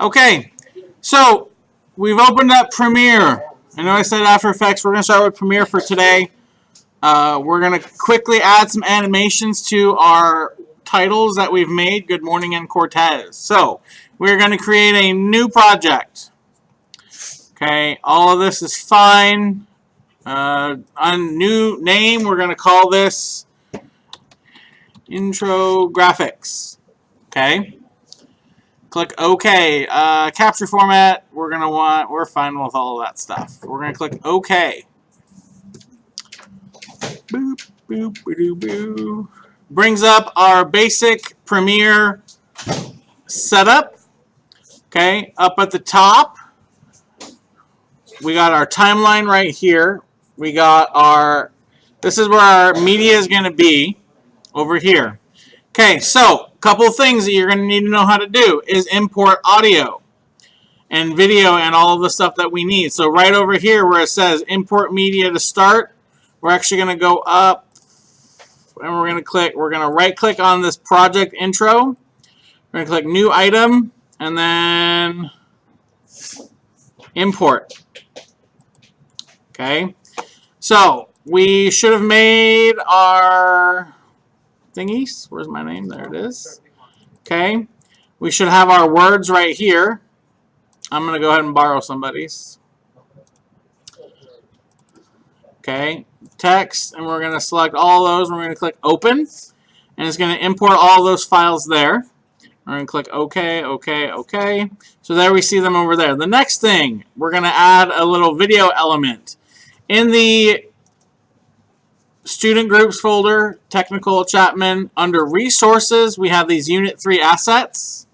Okay, so we've opened up Premiere. I know I said After Effects. We're going to start with Premiere for today. We're going to quickly add some animations to our titles that we've made, Good Morning and Cortez. So we're going to create a new project. Okay, all of this is fine. On new name, we're going to call this Intro Graphics. Okay. Click OK. Capture format, we're fine with all of that stuff. We're going to click OK. Boop, boop, boop, boop. Brings up our basic Premiere setup. Okay, up at the top, we got our timeline right here. We got this is where our media is going to be over here. Okay, so a couple of things that you're going to need to know how to do is import audio and video and all of the stuff that we need. So right over here where it says import media to start, we're actually going to go up and we're going to right click on this project intro. We're going to click new item and then import. Okay, so we should have made our thingies. Where's my name? There it is. Okay, we should have our words right here. I'm going to go ahead and borrow somebody's. Okay, text, and we're going to select all those. We're going to click open, and it's going to import all those files there. We're going to click OK, OK, OK. So there we see them over there. The next thing, we're going to add a little video element. In the Student Groups folder, Technical Chapman, under Resources, we have these Unit 3 assets.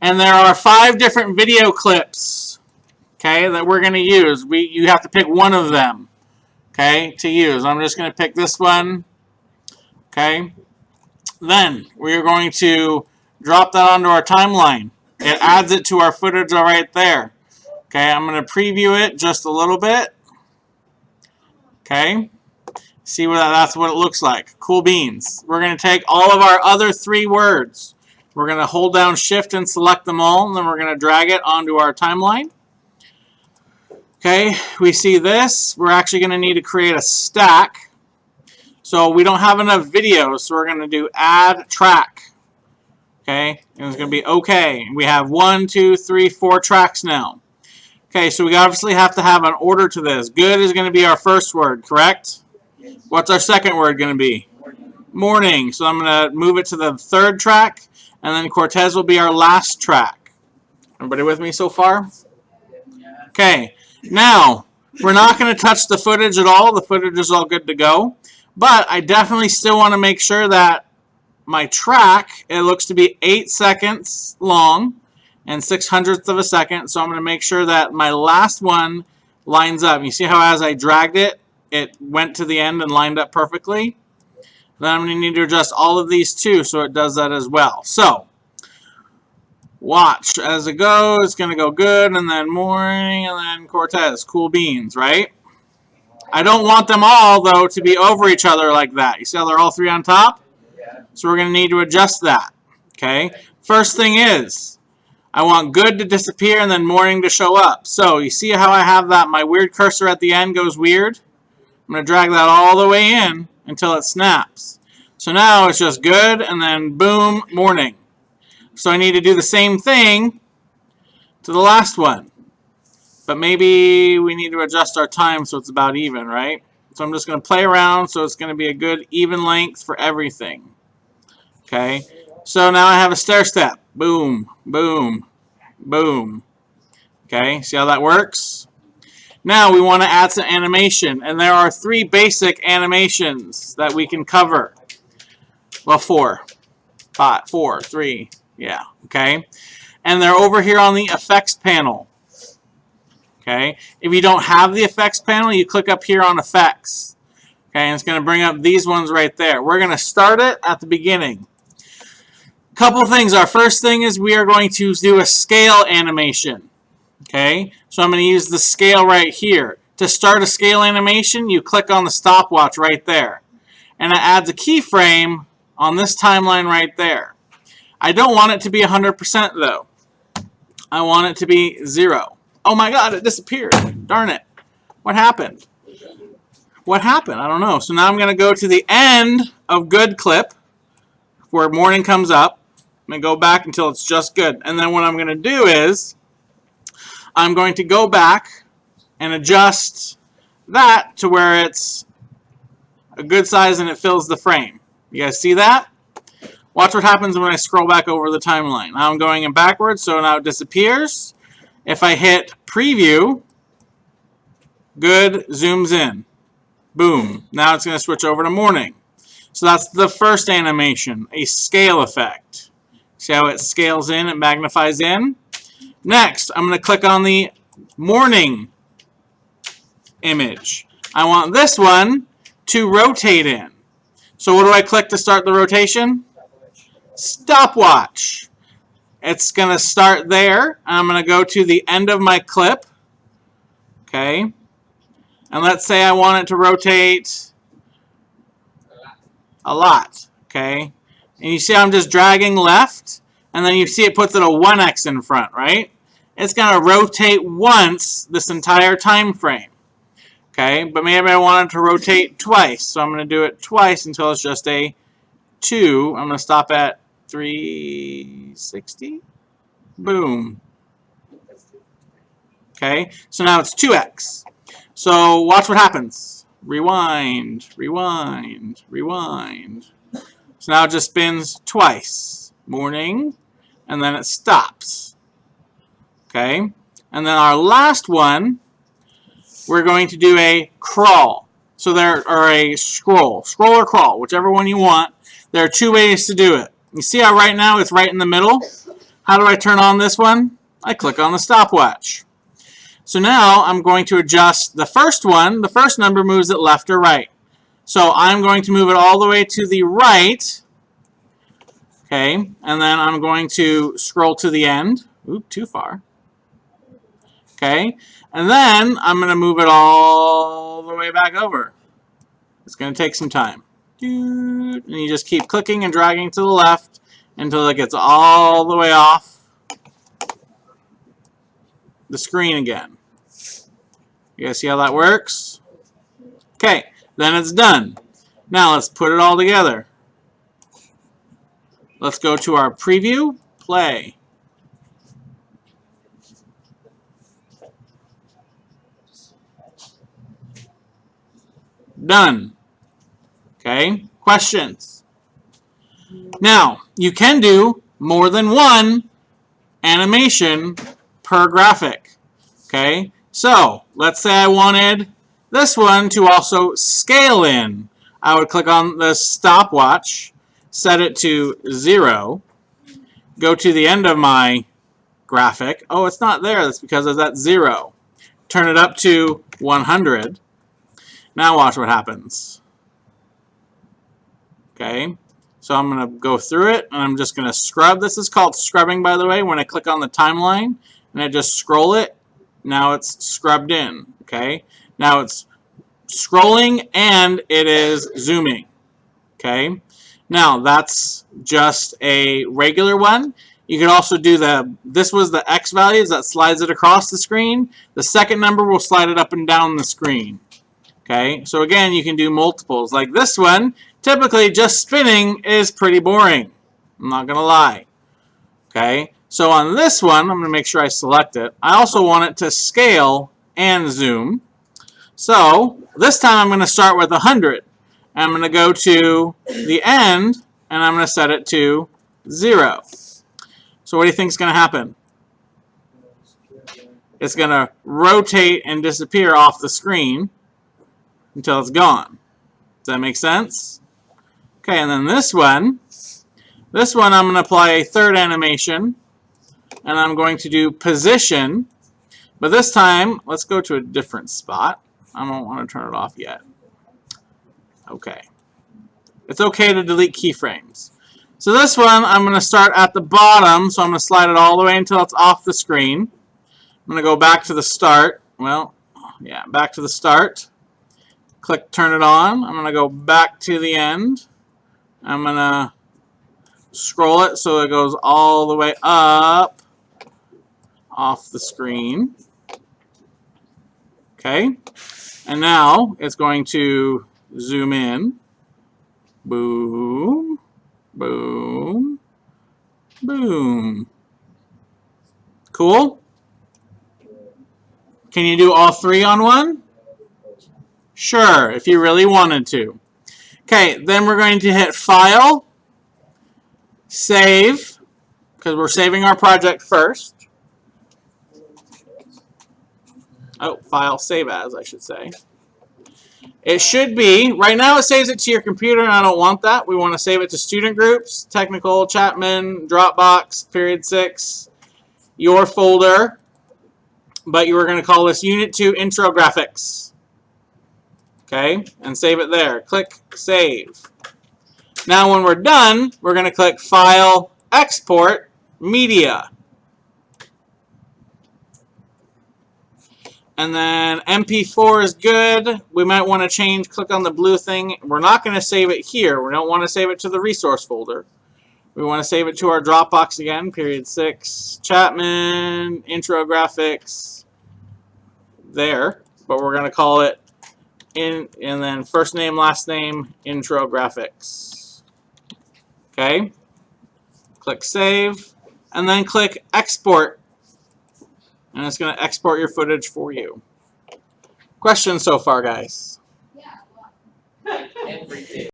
And there are 5 different video clips, okay, that we're going to use. You have to pick one of them, okay, to use. I'm just going to pick this one, okay. Then we are going to drop that onto our timeline. It adds it to our footage right there. Okay, I'm going to preview it just a little bit. Okay, see what that's what it looks like. Cool beans. We're going to take all of our other 3 words. We're going to hold down Shift and select them all, and then we're going to drag it onto our timeline. Okay, we see this. We're actually going to need to create a stack. So we don't have enough videos, so we're going to do add track. Okay, and it's going to be okay. We have 1, 2, 3, 4 tracks now. Okay, so we obviously have to have an order to this. Good is going to be our first word, correct? What's our second word going to be? Morning. So I'm going to move it to the 3rd track, and then Cortez will be our last track. Everybody with me so far? Okay, now we're not going to touch the footage at all. The footage is all good to go. But I definitely still want to make sure that my track, it looks to be 8 seconds long and 6/100ths of a second. So I'm going to make sure that my last one lines up. You see how as I dragged it, it went to the end and lined up perfectly? Then I'm going to need to adjust all of these too so it does that as well. So watch as it goes. It's going to go good, and then morning, and then Cortez. Cool beans, right? I don't want them all, though, to be over each other like that. You see how they're all 3 on top? So we're going to need to adjust that. Okay? First thing is, I want good to disappear and then morning to show up. So you see how I have that, my weird cursor at the end goes weird? I'm going to drag that all the way in until it snaps. So now it's just good, and then boom, morning. So I need to do the same thing to the last one. But maybe we need to adjust our time so it's about even, right? So I'm just going to play around so it's going to be a good even length for everything. Okay, so now I have a stair step. Boom, boom, boom. Okay, see how that works? Now we want to add some animation, and there are 3 basic animations that we can cover. Well, 4, 5, 4, 3, yeah, okay. And they're over here on the effects panel. Okay, if you don't have the effects panel, you click up here on effects. Okay, and it's going to bring up these ones right there. We're going to start it at the beginning. Couple things. Our first thing is we are going to do a scale animation. Okay, so I'm going to use the scale right here. To start a scale animation, you click on the stopwatch right there. And it adds a keyframe on this timeline right there. I don't want it to be 100% though. I want it to be 0. Oh my god, it disappeared. Darn it. What happened? What happened? I don't know. So now I'm going to go to the end of good clip where morning comes up. I'm going to go back until it's just good. And then what I'm going to do is I'm going to go back and adjust that to where it's a good size and it fills the frame. You guys see that? Watch what happens when I scroll back over the timeline. Now I'm going in backwards, so now it disappears. If I hit preview, good zooms in. Boom. Now it's going to switch over to morning. So that's the first animation, a scale effect. See how it scales in, it magnifies in? Next, I'm going to click on the morning image. I want this one to rotate in. So what do I click to start the rotation? Stopwatch. It's going to start there. I'm going to go to the end of my clip. Okay. And let's say I want it to rotate a lot. Okay. And you see I'm just dragging left. And then you see it puts it a 1x in front, right? It's going to rotate once this entire time frame. Okay. But maybe I want it to rotate twice. So I'm going to do it twice until it's just a 2. I'm going to stop at 360. Boom. Okay, so now it's 2x. So watch what happens. Rewind, rewind, rewind. So now it just spins twice. Morning, and then it stops. Okay, and then our last one, we're going to do a crawl. So there, or a scroll or crawl, whichever one you want. There are 2 ways to do it. You see how right now it's right in the middle? How do I turn on this one? I click on the stopwatch. So now I'm going to adjust the first one. The first number moves it left or right. So I'm going to move it all the way to the right. Okay, and then I'm going to scroll to the end. Oop, too far. Okay, and then I'm going to move it all the way back over. It's going to take some time. And you just keep clicking and dragging to the left until it gets all the way off the screen again. You guys see how that works? Okay, then it's done. Now let's put it all together. Let's go to our preview, play. Done. Okay, questions? Now, you can do more than one animation per graphic. Okay, so let's say I wanted this one to also scale in. I would click on the stopwatch, set it to 0, go to the end of my graphic. Oh, it's not there. That's because it's at 0. Turn it up to 100. Now watch what happens. Okay, so I'm going to go through it, and I'm just going to scrub. This is called scrubbing, by the way, when I click on the timeline, and I just scroll it. Now it's scrubbed in. Okay, now it's scrolling, and it is zooming. Okay, now that's just a regular one. You can also do this was the X values that slides it across the screen. The second number will slide it up and down the screen. Okay, so again, you can do multiples. Like this one, typically just spinning is pretty boring. I'm not going to lie. Okay, so on this one, I'm going to make sure I select it. I also want it to scale and zoom. So this time I'm going to start with 100. I'm going to go to the end, and I'm going to set it to 0. So what do you think is going to happen? It's going to rotate and disappear off the screen until it's gone. Does that make sense? Okay, and then this one I'm going to apply a third animation, and I'm going to do position, but this time let's go to a different spot. I don't want to turn it off yet. Okay. It's okay to delete keyframes. So this one I'm going to start at the bottom, so I'm going to slide it all the way until it's off the screen. I'm going to go back to the start. Well, yeah, back to the start. Click turn it on. I'm going to go back to the end. I'm going to scroll it so it goes all the way up off the screen. Okay, and now it's going to zoom in. Boom, boom, boom. Cool? Can you do all three on one? Sure, if you really wanted to. Okay, then we're going to hit File, Save, because we're saving our project first. Oh, File, Save As, I should say. It should be, right now it saves it to your computer, and I don't want that. We want to save it to student groups, Technical, Chapman, Dropbox, Period 6, your folder. But you were going to call this Unit 2 Intro Graphics. Okay, and save it there. Click Save. Now when we're done, we're going to click File, Export, Media. And then MP4 is good. We might want to change, click on the blue thing. We're not going to save it here. We don't want to save it to the resource folder. We want to save it to our Dropbox again, Period 6, Chapman, Intro Graphics, there. But we're going to call it, and then first name, last name, Intro Graphics. Okay. Click Save, and then click Export. And it's going to export your footage for you. Questions so far, guys? Yeah. Every day.